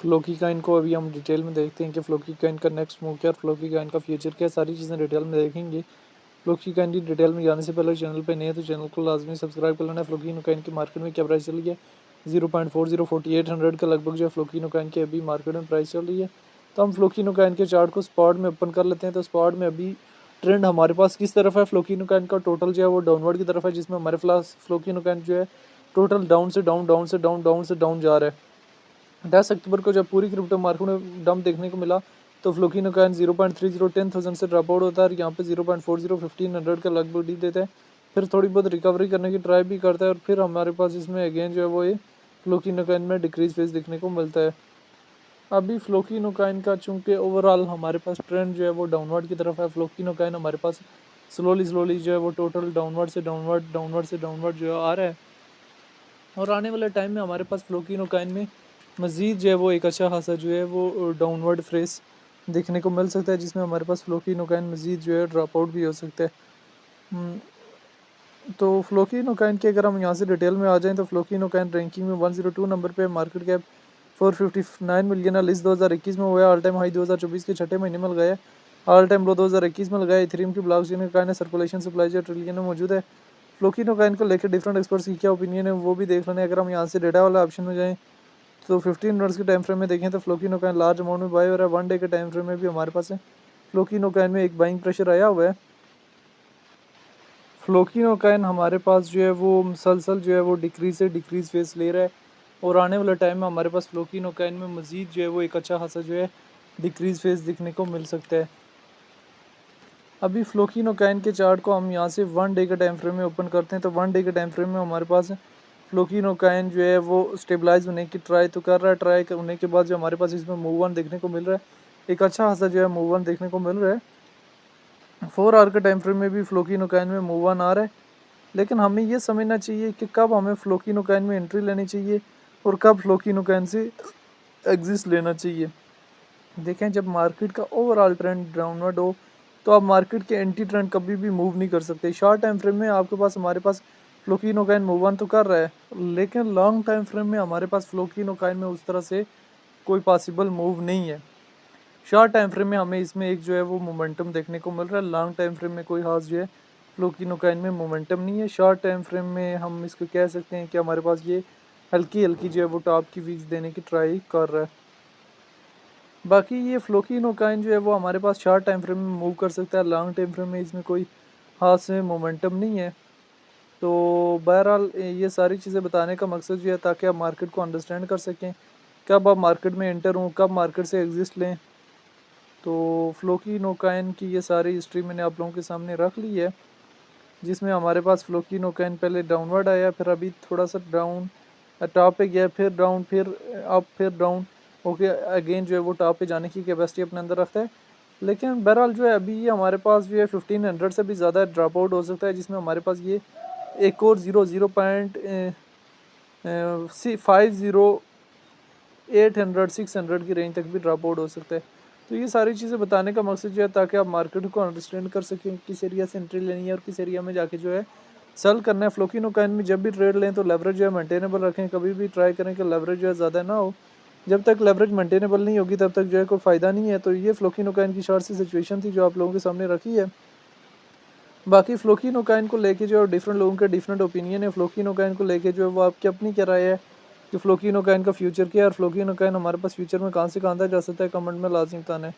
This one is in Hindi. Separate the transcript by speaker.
Speaker 1: फ्लोकी कॉइन को अभी हम डिटेल में देखते हैं कि फ्लोकी कॉइन का नेक्स्ट मूव क्या है, फ्लोकी कॉइन का फ्यूचर क्या है, सारी चीज़ें डिटेल में देखेंगे। फ्लोकी कॉइन की डिटेल में जाने से पहले चैनल पे नए हैं तो चैनल को लाजमी सब्सक्राइब कर लेना है। फ्लोकी कॉइन की मार्केट में क्या प्राइस चल रही है, 0.404800 के लगभग जो है फ्लोकी कॉइन की अभी मार्केट में प्राइस चल रही है। तो हम फ्लोकी कॉइन के चार्ट को स्पॉट में ओपन कर लेते हैं। तो स्पॉट में अभी ट्रेंड हमारे पास किस तरफ है, फ्लोकी कॉइन का टोटल जो है वो डाउनवर्ड की तरफ है, जिसमें हमारे पास फ्लोकी कॉइन जो है टोटल डाउन से डाउन डाउन से डाउन डाउन से डाउन जा रहा है। 10 अक्टूबर को जब पूरी क्रिप्टो मार्केट में डंप देखने को मिला तो फ्लोकिनो कॉइन 0.30 से ड्रॉप आउट होता है और यहाँ पे 0.40 1500 के लगभग डी देता है। फिर थोड़ी बहुत रिकवरी करने की ट्राई भी करता है और फिर हमारे पास इसमें अगेन जो है वो ये फ्लोकिनो कॉइन में डिक्रीज फेज देखने को मिलता है। अभी फ्लोकिनो कॉइन का चूँकि ओवरऑल हमारे पास ट्रेंड जो है वो डाउनवर्ड की तरफ है। फ्लोकिनो कॉइन हमारे पास स्लोली जो है वो टोटल डाउनवर्ड से डाउनवर्ड जो है आ रहा है और आने वाले टाइम में हमारे पास फ्लोकिनो कॉइन में मज़ीद जो है वो एक अच्छा खासा जो है वो डाउनवर्ड फ्रेस देखने को मिल सकता है, जिसमें हमारे पास फ्लोकिनो कॉइन मज़ीद जो है ड्रॉप आउट भी हो सकता है। तो फ्लोकिनो कॉइन के अगर हम यहाँ से डिटेल में आ जाएं तो फ्लोकिनो कॉइन रैंकिंग में 102 नंबर पे, मार्केट कैप 459 मिलियन है। लिस्ट 2021 में हुआ है, ऑल टाइम हाई 2024 के छठे महीने में लगाया, ऑल टाइम लो 2021 में लगाया। इथेरियम की ब्लॉकचेन का कॉइन है, सर्कुलेशन सप्लाई जो ट्रिलियन में मौजूद है। फ्लोकिनो कॉइन को लेकर डिफरेंट एक्सपर्ट्स की क्या ओपिनियन है वो भी देख लेना है। अगर हम यहाँ से डेटा वाला ऑप्शन में जाएँ तो 15 मिनट्स के टाइम फ्रेम में देखें तो फ्लोकिनो कॉइन लार्ज अमाउंट में बाय हो रहा है। 1 डे के टाइम फ्रेम में भी हमारे पास है फ्लोकिनो कॉइन में एक बाइंग प्रेशर आया हुआ है। फ्लोकिनो कॉइन हमारे पास जो है वो मुसलसल जो है वो डिक्रीज से डिक्रीज फेस ले रहा है और आने वाले टाइम में हमारे पास फ्लोकिनो कॉइन में मज़ीद जो है वो एक अच्छा खासा जो है डिक्रीज फेस दिखने को मिल सकता है। अभी फ्लोकिनो कॉइन के चार्ट को हम यहाँ से 1 डे के टाइम फ्रेम में ओपन करते हैं तो 1 डे के टाइम फ्रेम में हमारे पास फ्लोकिनो कॉइन जो है वो स्टेबलाइज होने की ट्राई तो कर रहा है। ट्राई होने के बाद जो हमारे पास इसमें मूव ऑन देखने को मिल रहा है, एक अच्छा खासा जो है मूव ऑन देखने को मिल रहा है। 4 आवर के टाइम फ्रेम में भी फ्लोकिनो कॉइन में मूव ऑन आ रहा है, लेकिन हमें ये समझना चाहिए कि कब हमें फ्लोकिनो कॉइन में एंट्री लेनी चाहिए और कब फ्लोकिनो कॉइन से एग्जिस्ट लेना चाहिए। देखें, जब मार्केट का ओवरऑल ट्रेंड डाउनवर्ड हो तो आप मार्केट के एंटी ट्रेंड कभी भी मूव नहीं कर सकते। शॉर्ट टाइम फ्रेम में आपके पास हमारे पास फ्लोकिनो कॉइन मूव ऑन तो कर रहा है, लेकिन लॉन्ग टाइम फ्रेम में हमारे पास फ्लोकिनो कॉइन में उस तरह से कोई पॉसिबल मूव नहीं है। शॉर्ट टाइम फ्रेम में हमें इसमें एक जो है वो मोमेंटम देखने को मिल रहा है, लॉन्ग टाइम फ्रेम में कोई खास जो है फ्लोकिनो कॉइन में मोमेंटम नहीं है। शॉर्ट टाइम फ्रेम में हम इसको कह सकते हैं कि हमारे पास ये हल्की हल्की जो है वो टॉप की वीक्स देने की ट्राई कर रहा है। बाकी ये फ्लोकिनो कॉइन जो है वो हमारे पास शॉर्ट टाइम फ्रेम में मूव कर सकता है, लॉन्ग टाइम फ्रेम में इसमें कोई खास मोमेंटम नहीं है। तो बहरहाल ये सारी चीज़ें बताने का मकसद जो है ताकि आप मार्केट को अंडरस्टैंड कर सकें, कब आप मार्केट में एंटर हों, कब मार्केट से एग्जिस्ट लें। तो फ्लोकिनो कॉइन की ये सारी हिस्ट्री मैंने आप लोगों के सामने रख ली है, जिसमें हमारे पास फ्लोकिनो कॉइन पहले डाउनवर्ड आया, फिर अभी थोड़ा सा डाउन टॉप पे गया, फिर डाउन, फिर अप, फिर डाउन, ओके अगेन जो है वो टॉप पे जाने की कैपेसिटी अपने अंदर रखता है। लेकिन बहरहाल जो है अभी ये हमारे पास जो है 1500 से भी ज़्यादा ड्रॉप आउट हो सकता है, जिसमें हमारे पास ये एक और 0.50 800 600 की रेंज तक भी ड्रॉप आउट हो सकता है। तो ये सारी चीज़ें बताने का मकसद जो है ताकि आप मार्केट को अंडरस्टैंड कर सकें, किस एरिया से एंट्री लेनी है और किस एरिया में जाके जो है सेल करना है। फ्लोकिनो कॉइन में जब भी ट्रेड लें तो लेवरेज जो है मेंटेनेबल रखें, कभी भी ट्राई करें कि लेवरेज जो है ज़्यादा ना हो। जब तक लेवरेज मेंटेनेबल नहीं होगी तब तक जो है कोई फ़ायदा नहीं है। तो ये फ्लोकिनो कॉइन की शॉर्ट सी सिचुएशन थी जो आप लोगों के सामने रखी है। बाकी फ्लोकिनो कॉइन को लेके जो है डिफरेंट लोगों के डिफरेंट ओपिनियन है। फ्लोकिनो कॉइन को लेके जो है वो आपकी अपनी क्या राय है कि फ्लोकिनो कॉइन का फ्यूचर क्या है और फ्लोकिनो कॉइन हमारे पास फ्यूचर में कहाँ से कहाँ तक जा सकता है, कमेंट में लाजमी बताना है।